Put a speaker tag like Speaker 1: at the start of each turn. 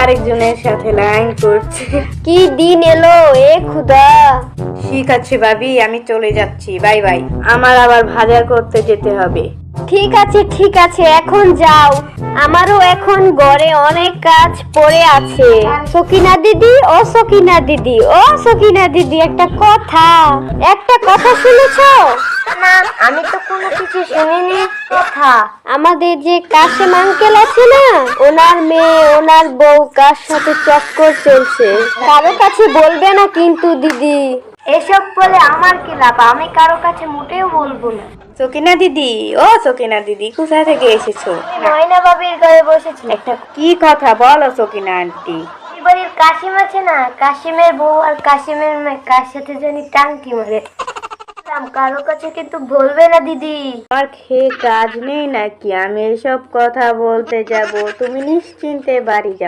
Speaker 1: আরেকজনের সাথে লাইন করছে।
Speaker 2: কি দিন এলো এ খুদা।
Speaker 1: ঠিক আছে ভাবি, আমি চলে যাচ্ছি, বাই বাই। আমার আবার বাজার করতে যেতে হবে।
Speaker 2: ঠিক আছে এখন যাও, আমারও এখন ঘরে অনেক কাজ পড়ে আছে। সকিনা দিদি, ও সকিনা দিদি, ও সকিনা দিদি, একটা কথা শুনেছো? না, আমি তো কোনো কিছু শুনিনি। কথা আমাদের যে কাশেম আঙ্কেল আছে না, ওনার মেয়ে ওনার বউ কার সাথে চক্কর চলছে। কারো কাছে বলবে না কিন্তু দিদি। এসব বলে আমার কি লাভ, আমি কারো কাছে মোটেও বলবো না।
Speaker 1: সকিনা দিদি, ও সকিনা দিদি, কোথা থেকে এসেছো?
Speaker 2: ময়না বাবির ঘরে বসেছি।
Speaker 1: একটা কি কথা বলো সকিনা আন্টি।
Speaker 2: বাড়ির কাশিম আছে না, কাশিমের বউ আর কাশিমের মেয়ে কার সাথে জানি টাঙ্কি মারে। কারো কাছে কিন্তু বলবে না দিদি।
Speaker 1: আমার খেয়ে কাজ নেই নাকি আমি এসব কথা বলতে যাব? তুমি নিশ্চিন্তে বাড়ি যাও।